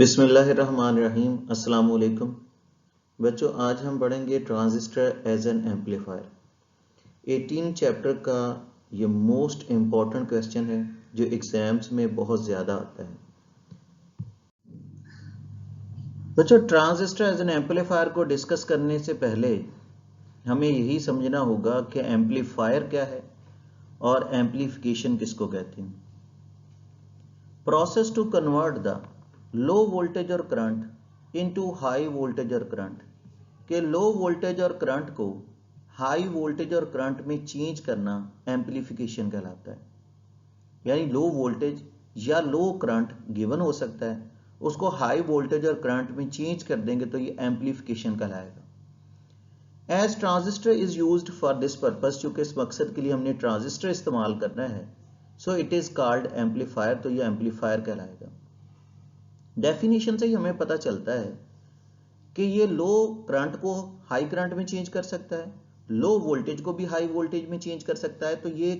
बिस्मिल्लाहिर्रहमानिर्रहीम। अस्सलाम वालेकुम बच्चों, आज हम पढ़ेंगे transistor as an amplifier. 18 chapter का ये मोस्ट इम्पॉर्टेंट क्वेश्चन है जो एग्जाम्स में बहुत ज़्यादा आता है। बच्चों, ट्रांजिस्टर एज एन एम्पलीफायर को डिस्कस करने से पहले हमें यही समझना होगा कि एम्पलीफायर क्या है और एम्पलीफिकेशन किसको कहते हैं। Process to convert the low voltage और करंट इनटू हाई वोल्टेज और करंट के लो वोल्टेज और करंट को हाई वोल्टेज और करंट में चेंज करना एम्पलीफिकेशन कहलाता है। यानी लो वोल्टेज या लो करंट गिवन हो सकता है, उसको हाई वोल्टेज और करंट में चेंज कर देंगे तो ये एम्पलीफिकेशन कहलाएगा। As transistor is used for this purpose, चूंकि इस मकसद के लिए हमने ट्रांजिस्टर इस्तेमाल करना है, so it is called amplifier, तो ये एम्पलीफायर कहलाएगा। डेफिनेशन से ही हमें पता चलता है कि ये लो करंट को हाई करंट में चेंज कर सकता है, लो वोल्टेज को भी हाई वोल्टेज में चेंज कर सकता है, तो ये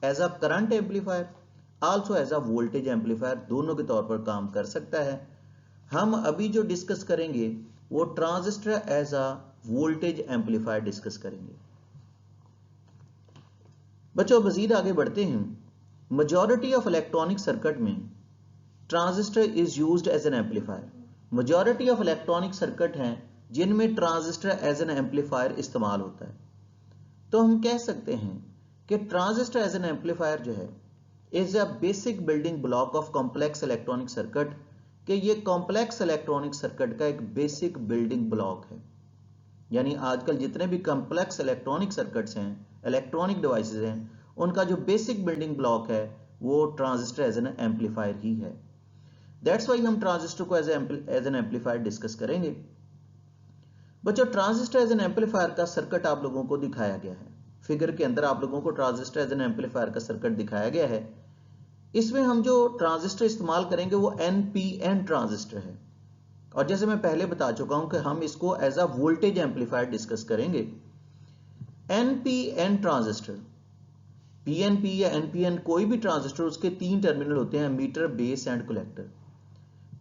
as a current amplifier also as a voltage amplifier दोनों के तौर पर काम कर सकता है। हम अभी जो डिस्कस करेंगे वो transistor as a voltage amplifier discuss करेंगे। बच्चों, मजीद आगे बढ़ते हैं। मेजॉरिटी ऑफ इलेक्ट्रॉनिक सर्किट में transistor is used as an amplifier. Majority of electronic circuit हैं जिनमें ट्रांजिस्टर एज एन एम्पलीफायर इस्तेमाल होता है। तो हम कह सकते हैं कि ट्रांजिस्टर एज एन एम्पलीफायर जो है is a basic building block of complex electronic circuit, कि ये कॉम्प्लेक्स इलेक्ट्रॉनिक सर्किट का एक बेसिक बिल्डिंग ब्लॉक है। यानी आजकल जितने भी कॉम्प्लेक्स इलेक्ट्रॉनिक सर्किट्स हैं, इलेक्ट्रॉनिक डिवाइसेस हैं, उनका जो बेसिक बिल्डिंग ब्लॉक है वो ट्रांजिस्टर एज एन एम्पलीफायर ही है। दैट्स वाई हम ट्रांजिस्टर को एज एन एम्पलीफायर डिस्कस करेंगे। बच्चों, ट्रांजिस्टर एज एन एम्पलीफायर का सर्किट आप लोगों को दिखाया गया है। फिगर के अंदर आप लोगों को ट्रांजिस्टर एज एन एम्पलीफायर का सर्किट दिखाया गया है। इसमें हम जो ट्रांजिस्टर इस्तेमाल करेंगे वो NPN ट्रांजिस्टर है, और जैसे मैं पहले बता चुका हूं कि हम इसको as a voltage amplifier discuss करेंगे। NPN ट्रांजिस्टर, PNP या NPN कोई भी ट्रांजिस्टर, उसके 3 टर्मिनल होते हैं, एमीटर, बेस एंड कलेक्टर।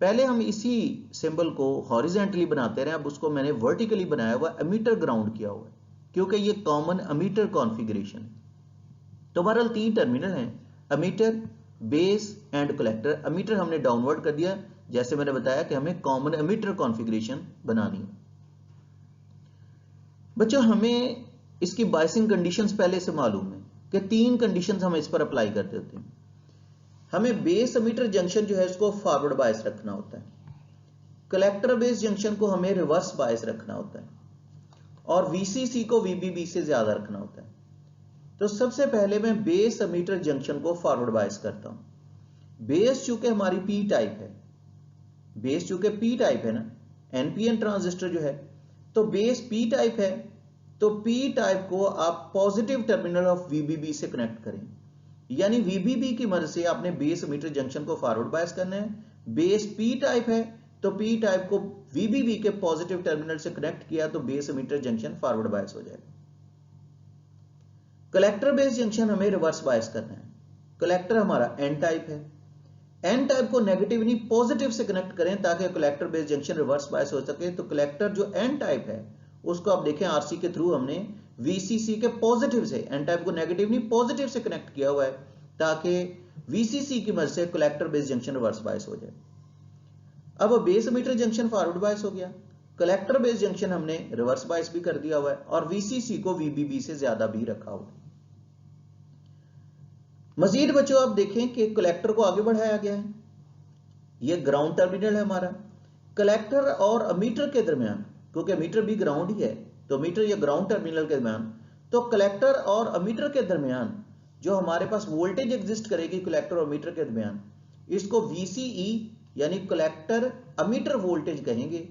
पहले हम इसी सिंबल को हॉरिजेंटली बनाते रहे, अब उसको मैंने वर्टिकली बनाया हुआ, एमीटर ग्राउंड किया हुआ है, क्योंकि ये कॉमन एमीटर कॉन्फ़िगरेशन। तो बहरहाल 3 टर्मिनल हैं, emitter, base and collector. Emitter हमने डाउनवर्ड कर दिया, जैसे मैंने बताया कि हमें कॉमन एमीटर कॉन्फ़िगरेशन बनानी है। बच्चों, हमें इसकी बायसिंग कंडीशंस पहले से मालूम है कि 3 कंडीशंस हम इस पर अप्लाई करते होते हैं। हमें बेस एमीटर जंक्शन जो है उसको फॉरवर्ड बायस रखना होता है, कलेक्टर बेस जंक्शन को हमें रिवर्स बायस रखना होता है, और VCC को VBB से ज्यादा रखना होता है। तो सबसे पहले मैं बेस एमीटर जंक्शन को फॉरवर्ड बायस करता हूं। बेस चूंकि हमारी P टाइप है, बेस चूंकि P टाइप है ना, NPN ट्रांजिस्टर जो है, तो बेस P टाइप है, तो P टाइप को आप पॉजिटिव टर्मिनल ऑफ VBB से कनेक्ट करें। यानी VBB की मदद से आपने बेस एमीटर जंक्शन को फॉरवर्ड बायस करना है। बेस P टाइप है तो P टाइप को VBB के पॉजिटिव टर्मिनल से कनेक्ट किया तो base emitter junction forward bias हो जाएगा। कलेक्टर बेस जंक्शन हमें रिवर्स बायस करना है। कलेक्टर हमारा N टाइप है, N टाइप को नेगेटिव नहीं पॉजिटिव से कनेक्ट करें ताकि collector base junction reverse bias हो सके। तो कलेक्टर जो N टाइप है उसको आप देखें RC के थ्रू हमने VCC के पॉजिटिव से, N टाइप को नेगेटिव नहीं पॉजिटिव से कनेक्ट किया हुआ है ताकि VCC की मदद से collector base junction reverse bias हो जाए। अब base emitter junction forward bias हो गया, कलेक्टर बेस जंक्शन हमने रिवर्स बायस भी कर दिया हुआ है, और VCC को VBB से ज्यादा भी रखा हुआ है। मजीद बच्चों आप देखें कि कलेक्टर को आगे बढ़ाया गया है, यह ग्राउंड टर्मिनल है हमारा। कलेक्टर और एमीटर के दरमियान, क्योंकि एमीटर भी ग्राउंड ही है, तो एमीटर या ग्राउंड टर्मिनल के दरमियान, तो कलेक्टर और एमीटर के दरमियान जो हमारे पास वोल्टेज एग्जिस्ट करेगी कलेक्टर और एमीटर के दरमियान, इसको VCE यानी कलेक्टर एमीटर वोल्टेज कहेंगे,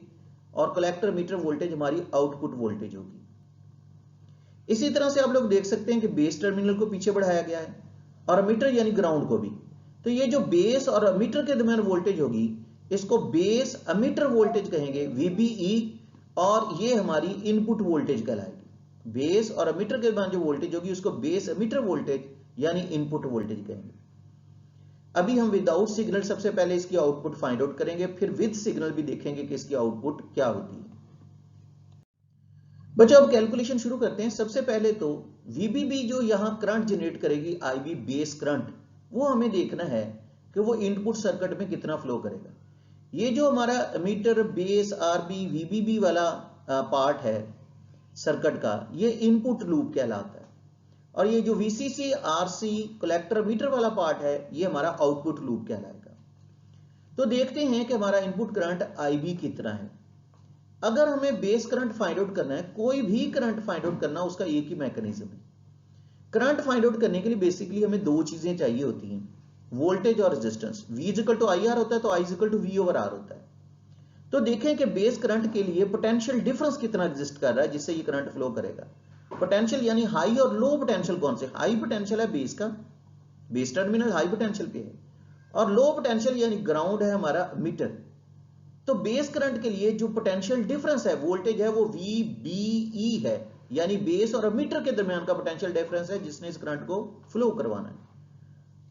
और कलेक्टर एमीटर वोल्टेज हमारी आउटपुट वोल्टेज होगी। इसी तरह से आप लोग देख सकते हैं कि बेस टर्मिनल को पीछे बढ़ाया गया है और एमीटर यानी ग्राउंड को भी। तो ये जो बेस और एमीटर के दरमियान वोल्टेज होगी इसको बेस एमीटर वोल्टेज कहेंगे, VBE, और ये हमारी इनपुट वोल्टेज कहलाएगी। बेस और एमीटर के दरमियान जो वोल्टेज होगी उसको बेस एमीटर वोल्टेज यानी इनपुट वोल्टेज कहेंगे। अभी हम विदाउट सिग्नल सबसे पहले इसकी आउटपुट फाइंड आउट करेंगे, फिर विद सिग्नल भी देखेंगे कि इसकी आउटपुट क्या होती है। बच्चों अब कैलकुलेशन शुरू करते हैं। सबसे पहले तो VBB जो यहां करंट जनरेट करेगी IB बेस करंट, वो हमें देखना है कि वो इनपुट सर्किट में कितना फ्लो करेगा। ये जो हमारा एमीटर बेस RB VBB वाला पार्ट है सर्किट का, ये इनपुट लूप कहलाता है, और ये जो VCC RC कलेक्टर मीटर वाला पार्ट है, ये हमारा आउटपुट लूप कहलाएगा। तो देखते हैं कि हमारा इनपुट करंट IB कितना है। अगर हमें बेस करंट फाइंड आउट करना है, कोई भी करंट फाइंड आउट करना, उसका एक ही मैकेनिज्म है। करंट फाइंड आउट करने के लिए बेसिकली हमें दो चीजें चाहिए होती हैं, वोल्टेज और resistance. V equal to IR होता है तो I equal to V over R होता है। तो देखें कि बेस करंट के लिए पोटेंशियल डिफरेंस कितना एग्जिस्ट कर रहा है जिससे ये करंट फ्लो करेगा। पोटेंशियल यानी हाई और लो पोटेंशियल कौन से, हाई पोटेंशियल है बेस का, बेस टर्मिनल हाई पोटेंशियल पे है, और लो पोटेंशियल यानी ग्राउंड है हमारा मीटर। तो बेस करंट के लिए जो पोटेंशियल डिफरेंस है, वोल्टेज है, वो VBE है, यानी बेस और एमीटर के दरमियान का पोटेंशियल डिफरेंस है जिसने इस करंट को फ्लो करवाना है।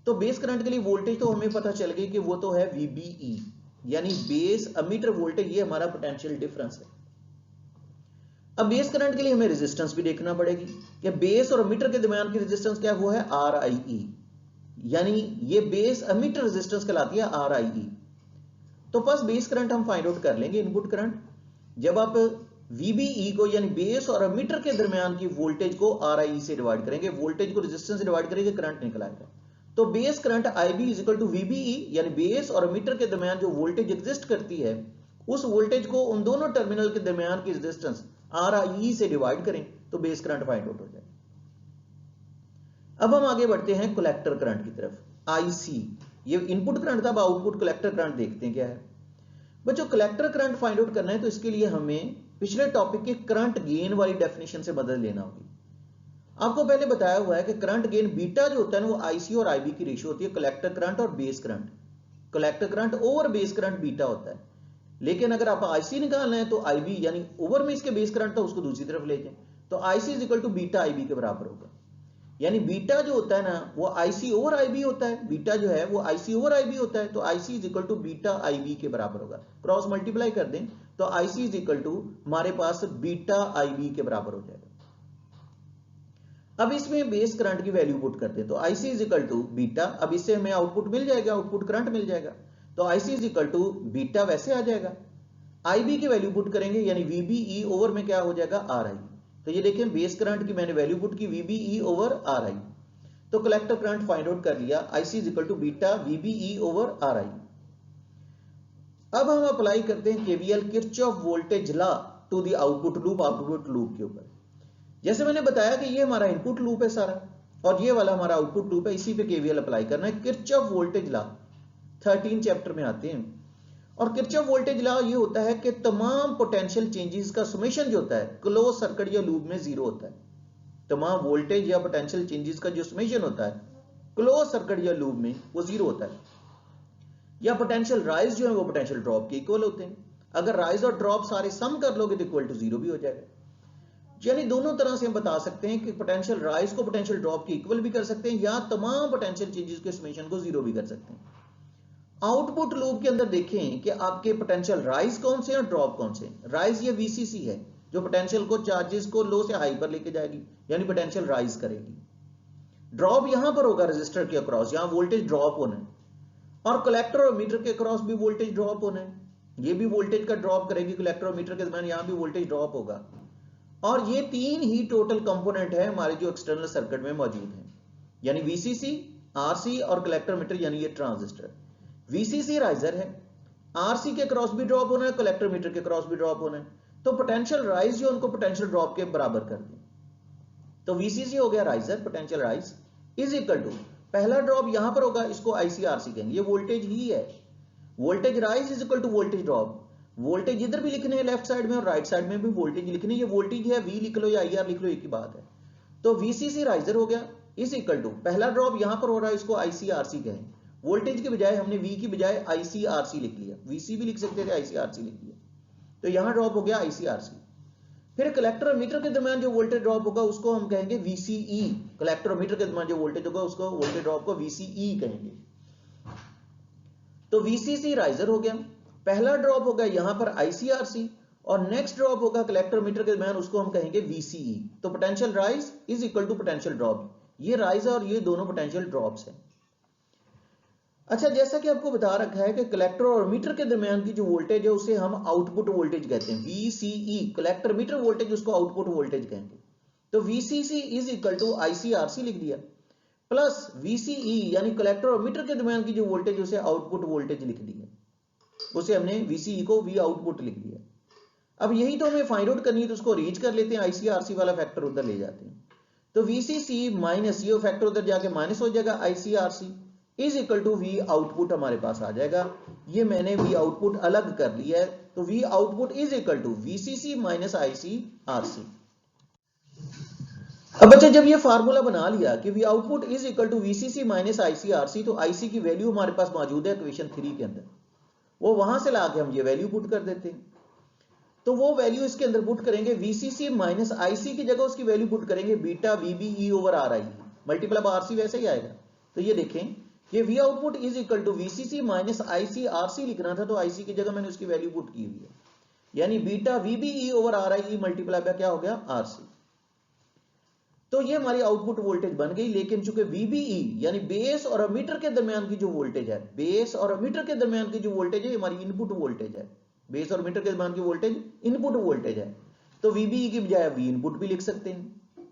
तो बेस करंट के लिए वोल्टेज तो हमें पता चल गई कि वो तो है VBE, यानी बेस एमीटर वोल्टेज, ये हमारा पोटेंशियल डिफरेंस है। अब बेस करंट के लिए हमें रेजिस्टेंस भी देखना पड़ेगी कि बेस और एमीटर के दरमियान की रेजिस्टेंस क्या, वो है RIE, यानी ये बेस एमीटर रेजिस्टेंस कहलाती है RIE। तो फर्स्ट बेस करंट हम फाइंड आउट कर लेंगे, इनपुट करंट। जब आप VBE को यानी बेस और एमीटर के दरमियान की वोल्टेज को RIE से डिवाइड करेंगे, वोल्टेज को रेजिस्टेंस से डिवाइड करेंगे, करंट निकल आएगा। तो base current IB is equal to VBE, यानी बेस और एमीटर के दरमियान जो वोल्टेज एग्जिस्ट करती है, उस वोल्टेज को उन दोनों टर्मिनल के दरमियान की रेजिस्टेंस RIE से डिवाइड करें तो बेस करंट फाइंड आउट हो जाए। अब हम आगे बढ़ते हैं कलेक्टर करंट की तरफ, IC। ये इनपुट करंट था, अब आउटपुट कलेक्टर करंट देखते हैं क्या है। बच्चों कलेक्टर करंट फाइंड आउट करना है तो इसके लिए हमें पिछले टॉपिक के करंट गेन वाली डेफिनेशन से मदद लेना होगी। आपको पहले बताया हुआ है कि करंट गेन बीटा जो होता है ना, वो IC और IB की रेशियो होती है, कलेक्टर करंट और base current. Collector current over base current beta होता है, लेकिन अगर आप IC निकालना है तो IB यानी ओवर में इसके बेस करंट था उसको दूसरी तरफ ले जाए, तो IC is equal to beta IB के बराबर होगा। यानी बीटा जो होता है ना, वो IC ओवर IB होता है, बीटा जो है वो IC ओवर IB होता है, तो IC is equal to beta IB के बराबर होगा। क्रॉस मल्टीप्लाई कर दें तो IC इज इक्वल टू हमारे पास बीटा IB के बराबर हो जाएगा। अब इसमें बेस करंट की वैल्यू पुट करते हैं तो IC is equal to beta, अब इससे हमें आउटपुट मिल जाएगा, आउटपुट करंट मिल जाएगा, तो IC is equal to beta वैसे आ जाएगा। IB की वैल्यू पुट करेंगे यानी VBE ओवर में क्या हो जाएगा, RI। तो ये देखें बेस करंट की मैंने वैल्यू पुट की VBE ओवर RI, तो कलेक्टर करंट फाइंड आउट कर लिया, IC is equal to beta VBE over RI। अब हम अप्लाई करते हैं KVL Kirchhoff voltage law to the output loop के ऊपर। जैसे मैंने बताया कि ये हमारा इनपुट लूप है सारा, और ये वाला हमारा आउटपुट लूप है, इसी पे KVL अप्लाई करना है। किरचॉफ वोल्टेज लॉ 13 चैप्टर में आते हैं, और किरचॉफ वोल्टेज लॉ ये होता है कि तमाम पोटेंशियल चेंजेस का समेशन जो होता है क्लोज सर्किट या लूप में जीरो होता है। तमाम वोल्टेज या पोटेंशियल चेंजेस का जो समेशन होता है क्लोज सर्किट या लूप में वो जीरो होता है, या पोटेंशियल राइज जो है वो पोटेंशियल ड्रॉप के इक्वल होते हैं। अगर राइज और ड्रॉप सारे सम कर लोगे तो इक्वल टू जीरो भी हो जाएगा। यानी दोनों तरह से हम बता सकते हैं कि पोटेंशियल राइज को पोटेंशियल ड्रॉप के इक्वल भी कर सकते हैं, या तमाम पोटेंशियल चेंजेस के समेशन को जीरो भी कर सकते हैं। आउटपुट लूप के अंदर देखें कि आपके पोटेंशियल राइज कौन से और ड्रॉप कौन से। राइज ये VCC है जो पोटेंशियल को चार्जेस को लो से हाई पर लेके जाएगी, यानी पोटेंशियल राइज करेगी। ड्रॉप यहां पर होगा रजिस्टर के अक्रॉस, यहां वोल्टेज ड्रॉप होना है, और कलेक्टर और मीटर के अक्रॉस भी वोल्टेज ड्रॉप होना है, ये भी वोल्टेज का ड्रॉप करेगी कलेक्टर और मीटर के दरमियान, यहां भी वोल्टेज ड्रॉप होगा। और ये तीन ही टोटल कंपोनेंट है हमारे जो एक्सटर्नल सर्किट में मौजूद है, यानी VCC, RC और कलेक्टर मीटर, यानी ये ट्रांजिस्टर। VCC राइजर है, RC के क्रॉस भी ड्रॉप होना है, कलेक्टर मीटर के क्रॉस भी ड्रॉप होना है, तो पोटेंशियल राइज जो उनको पोटेंशियल ड्रॉप के बराबर कर दें। तो VCC हो गया riser, potential rise is equal to पहला ड्रॉप यहां पर होगा, इसको IC/RC कहेंगे, ये वोल्टेज ही है। Voltage rise is equal to voltage drop. Voltage इधर भी लिखने हैं लेफ्ट साइड में और राइट साइड में भी वोल्टेज लिखने, ये वोल्टेज है, V लिख लो या IR लिख लो, एक ही बात है। तो VCC राइजर हो गया इज इक्वल टू पहला ड्रॉप यहां पर हो रहा है, इसको IC/RC कहें। वोल्टेज के बजाय हमने V की बजाय IC/RC लिख लिया, VC भी लिख सकते थे, IC/RC लिख लिया, तो यहां ड्रॉप हो गया IC/RC। फिर कलेक्टर और मीटर के दरमियान जो वोल्टेज ड्रॉप होगा उसको हम कहेंगे VCE। कलेक्टर और मीटर के दरमियान जो वोल्टेज होगा उसको वोल्टेज ड्रॉप को VCE कहेंगे। तो VCC राइजर हो गया, पहला ड्रॉप होगा यहां पर ICRC और नेक्स्ट ड्रॉप होगा कलेक्टर मीटर के दरमियान, उसको हम कहेंगे VCE। तो potential rise is equal to potential drop, ये राइज है और ये दोनों पोटेंशियल ड्रॉप्स हैं। अच्छा, जैसा कि आपको बता रखा है कि कलेक्टर और मीटर के दरमियान की जो वोल्टेज है उसे हम आउटपुट वोल्टेज कहते हैं, VCE, कलेक्टर मीटर वोल्टेज उसको आउटपुट वोल्टेज कहेंगे। तो VCC is equal to ICRC लिख दिया प्लस VCE यानी कलेक्टर और मीटर के दरमियान की जो वोल्टेज उसे आउटपुट वोल्टेज लिख दी है, उसे हमने VCE को V आउटपुट लिख दिया। अब यही तो हमें फाइंड आउट करनी है, तो उसको रीच कर लेते हैं, ICRC वाला फैक्टर उधर ले जाते हैं। तो VCC माइनस ये फैक्टर उधर जाके माइनस हो जाएगा, ICRC is equal to V output हमारे पास आ जाएगा। ये मैंने V आउटपुट अलग कर लिया है, तो V output is equal to VCC minus ICRC। अब बच्चा जब ये फार्मूला बना लिया कि V output is equal to VCC minus ICRC, तो IC की वैल्यू हमारे पास मौजूद है इक्वेशन 3 के अंदर, वो वहां से लाके हम ये वैल्यू पुट कर देते हैं। तो वो वैल्यू इसके अंदर पुट करेंगे, VCC माइनस IC की जगह उसकी वैल्यू पुट करेंगे beta VBE over RI multiply by RC, वैसे ही आएगा। तो ये देखें, ये V output is equal to VCC minus ICRC लिखना था, तो IC की जगह मैंने उसकी वैल्यू पुट की हुई है, यानी beta VBE over RI multiply bye क्या हो गया, RC। तो ये हमारी आउटपुट वोल्टेज बन गई। लेकिन चूंकि VBE यानी बेस और अमीटर के दरमियान की जो वोल्टेज है, बेस और अमीटर के दरमियान की जो वोल्टेज है हमारी इनपुट वोल्टेज है, बेस और मीटर के दरमियान की वोल्टेज इनपुट वोल्टेज है, तो VBE की बजाय V इनपुट भी लिख सकते हैं।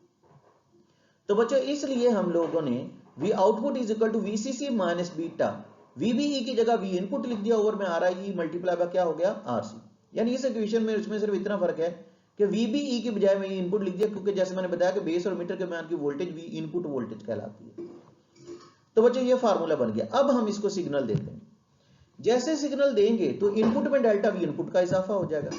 तो बच्चों इसलिए हम लोगों ने V output is equal to VCC minus beta, VBE की जगह V इनपुट लिख दिया ओवर में RI मल्टीप्लाई बाय क्या हो गया, RC। यानी इस इक्वेशन में इसमें सिर्फ इतना फर्क है कि VBE की बजाय मैं इनपुट लिख दिया, क्योंकि जैसे मैंने बताया कि बेस और मीटर के दरमियान की वोल्टेज V इनपुट वोल्टेज कहलाती है। तो बच्चों ये फार्मूला बन गया। अब हम इसको सिग्नल देते हैं, जैसे सिग्नल देंगे तो इनपुट में डेल्टा V इनपुट का इजाफा हो जाएगा,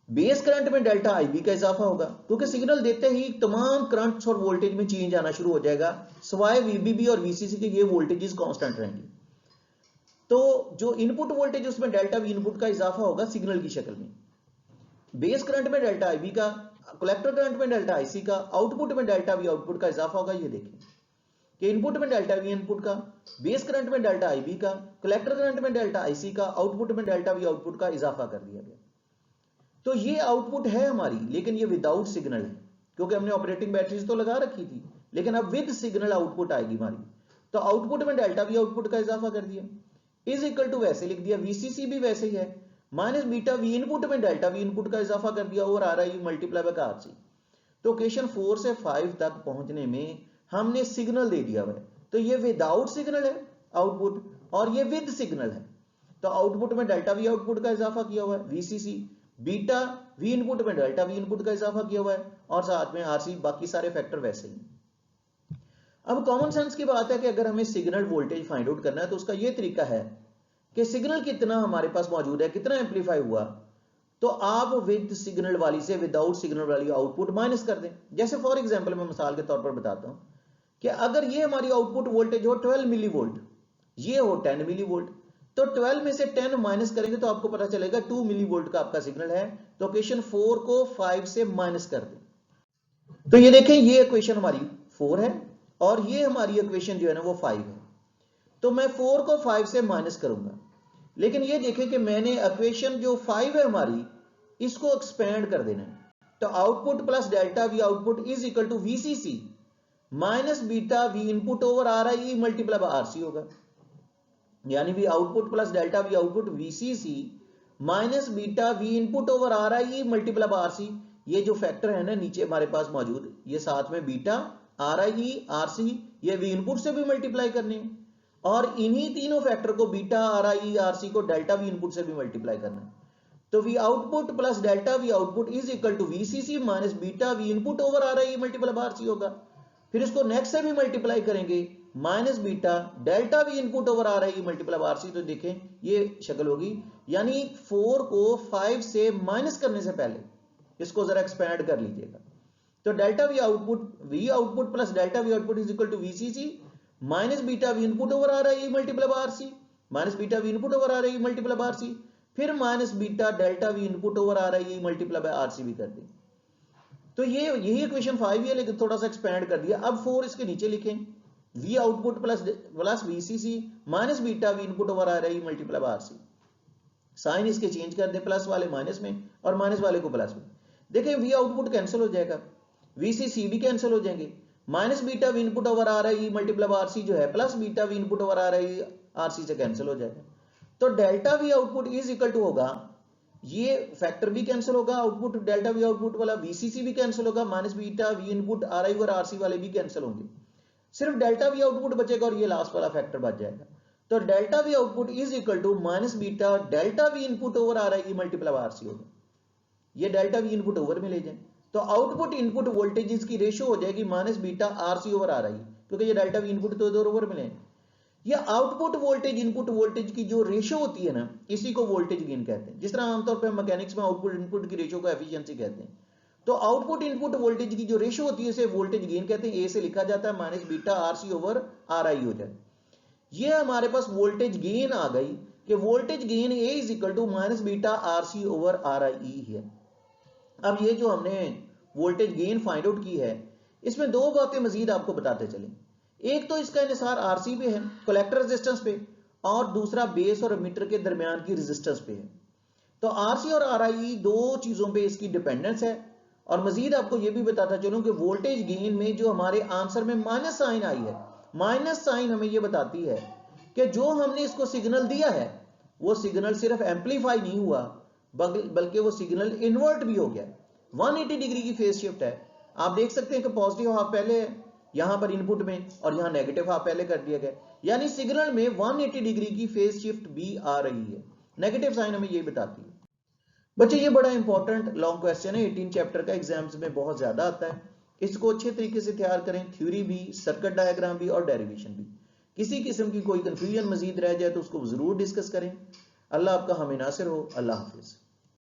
बेस करंट में डेल्टा IB का इजाफा होगा, क्योंकि सिग्नल देते ही तमाम करंट्स और वोल्टेज में चेंज आना शुरू हो जाएगा, सिवाय VBB और VCC के ये वोल्टेजेस कांस्टेंट रहेंगे। तो जो इनपुट वोल्टेज उसमें डेल्टा V इनपुट का इजाफा होगा सिग्नल की शक्ल में, बेस करंट में डेल्टा IB का, कलेक्टर करंट में डेल्टा IC का, आउटपुट में डेल्टा V आउटपुट का इजाफा होगा। ये देखें कि इनपुट में डेल्टा V इनपुट का, बेस करंट में डेल्टा IB का, कलेक्टर करंट में डेल्टा IC का, आउटपुट में डेल्टा V आउटपुट का इजाफा कर दिया गया। तो ये आउटपुट है हमारी, लेकिन ये विदाउट सिग्नल है, क्योंकि हमने ऑपरेटिंग बैटरीज तो लगा रखी थी, लेकिन अब विद सिग्नल आउटपुट आएगी हमारी। तो आउटपुट में डेल्टा V आउटपुट का इजाफा कर दिया, इज इक्वल टू वैसे लिख दिया, VCC भी वैसे ही है, माइनस बीटा V इनपुट में डेल्टा V इनपुट का इजाफा कर दिया और RI मल्टीप्लाई बाय RC। तो क्वेश्चन 4 से 5 तक पहुंचने में हमने सिग्नल दे दिया है। तो ये विदाउट सिग्नल है आउटपुट और ये विद सिग्नल है। तो आउटपुट में डेल्टा V आउटपुट का इजाफा किया हुआ है, VCC, बीटा V इनपुट में डेल्टा V इनपुट का इजाफा किया हुआ है, और साथ में RC, बाकी सारे फैक्टर वैसे ही। अब कॉमन सेंस की बात है कि अगर हमें सिग्नल वोल्टेज फाइंड आउट करना है तो उसका यह तरीका है कि सिग्नल कितना हमारे पास मौजूद है, कितना एम्पलीफाई हुआ, तो आप विद सिग्नल वाली से विदाउट सिग्नल वाली आउटपुट माइनस कर दें। जैसे फॉर एग्जांपल मैं मिसाल के तौर पर बताता हूं कि अगर ये हमारी आउटपुट वोल्टेज हो 12 मिली वोल्ट, ये हो 10 मिली वोल्ट, तो 12 में से 10 माइनस करेंगे तो आपको पता चलेगा 2 मिली वोल्ट का आपका सिग्नल है। तो इक्वेशन 4 को 5 से माइनस कर दें, तो ये देखें ये इक्वेशन हमारी 4 है और ये हमारी इक्वेशन जो है ना वो 5 है। तो मैं 4 को 5 से माइनस करूंगा, लेकिन ये देखें कि मैंने इक्वेशन जो 5 है हमारी इसको एक्सपेंड कर देना है। तो output plus delta V output is equal to VCC minus beta V input over RI multiply by RC होगा, यानी V output plus delta V output VCC minus beta V input over RI multiply by RC। ये जो factor है ना नीचे हमारे पास मौजूद, ये साथ में बीटा RI RC ये V इनपुट से भी मल्टीप्लाई करने हैं, और इन्हीं तीनों फैक्टर को बीटा RI RC को डेल्टा V इनपुट से भी मल्टीप्लाई करना है। तो V output plus delta V output is equal to VCC minus beta V input over RI multiply by RC होगा। फिर इसको नेक्स्ट से भी मल्टीप्लाई करेंगे, minus beta delta V input over RI multiply by RC। तो देखें ये शक्ल होगी, यानी 4 को 5 से माइनस करने से पहले इसको जरा एक्सपेंड कर लीजिएगा। तो delta V output plus delta V output is equal to VCC minus beta V input over RI multiply by RC, minus beta V input over RI multiply by RC, फिर minus beta delta V input over RI multiply by RC भी कर दें। तो ये यही equation 5 है, लेकिन थोड़ा सा एक्सपेंड कर दिया। अब 4 इसके नीचे लिखें, V output plus VCC minus beta V input over आ रही मल्टीप्लाई बाय आरसी। साइन इसके चेंज कर दे, प्लस वाले माइनस में और माइनस वाले को प्लस में। देखें वी आउटपुट कैंसिल हो जाएगा, वीसीसी भी कैंसिल हो जाएंगे, minus beta V input over आ रही मल्टीप्लाई बाय आरसी जो है plus beta V input over आ रही आरसी से कैंसिल हो जाएगा। तो delta V output is equal to होगा, ये फैक्टर भी कैंसिल होगा, आउटपुट डेल्टा वी आउटपुट वाला, वीसीसी भी कैंसिल होगा, माइनस बीटा वी इनपुट आ रही और आरसी वाले भी कैंसिल होंगे, सिर्फ डेल्टा वी आउटपुट बचेगा और ये लास्ट वाला फैक्टर बच जाएगा। तो delta V output is equal to minus beta delta V input over आ रही मल्टीप्लाई बाय आरसी होगा। ये डेल्टा वी इनपुट ओवर में ले जाए तो आउटपुट इनपुट वोल्टेजेस की रेशियो हो जाएगी माइनस बीटा आरसी ओवर आ रही, क्योंकि ये डेल्टा वी इनपुट तो इधर ओवर में ले। ये आउटपुट वोल्टेज इनपुट वोल्टेज की जो रेशियो होती है ना, इसी को वोल्टेज गेन कहते हैं। जिस तरह आमतौर पर मैकेनिक्स में आउटपुट इनपुट की रेशियो को एफिशिएंसी कहते हैं, तो आउटपुट इनपुट वोल्टेज की जो रेशियो होती है इसे वोल्टेज गेन कहते हैं। ए से लिखा जाता है minus beta RC over R आई हो जाए। ये हमारे पास वोल्टेज गेन आ गई कि voltage gain A is equal to minus beta RC over R I है। अब ये जो हमने वोल्टेज गेन फाइंड आउट की है, इसमें दो बातें मजीद आपको बताते चलें। एक तो इसका इन्हिसार आरसी पे है, कलेक्टर रेजिस्टेंस पे, और दूसरा बेस और एमीटर के दरमियान की रेजिस्टेंस पे है। तो आरसी और आरआई दो चीजों पे इसकी डिपेंडेंस है। और मजीद आपको यह भी बताता चलूं कि वोल्टेज गेन में जो हमारे आंसर में माइनस साइन आई है, माइनस साइन हमें यह बताती है कि जो हमने इसको सिग्नल दिया है वो सिग्नल सिर्फ एम्पलीफाई नहीं हुआ बल्कि वो सिग्नल इन्वर्ट भी हो गया। 180 डिग्री की फेज शिफ्ट है। आप देख सकते हैं कि पॉजिटिव हाफ पहले है यहां पर इनपुट में और यहां नेगेटिव हाफ पहले कर दिया गया, यानी सिग्नल में 180 डिग्री की फेज शिफ्ट भी आ रही है। नेगेटिव साइन हमें यही बताती है। बच्चे ये बड़ा इंपॉर्टेंट लॉन्ग क्वेश्चन है, 18 चैप्टर का, एग्जाम्स में बहुत ज्यादा आता है। इसको अच्छे तरीके से तैयार करें, थ्योरी भी, सर्किट डायग्राम भी और डेरिवेशन भी। किसी किस्म की कोई कंफ्यूजन मजीद रह जाए तो उसको जरूर डिस्कस करें। अल्लाह आपका हमें नासिर हो। अल्लाह हाफिज।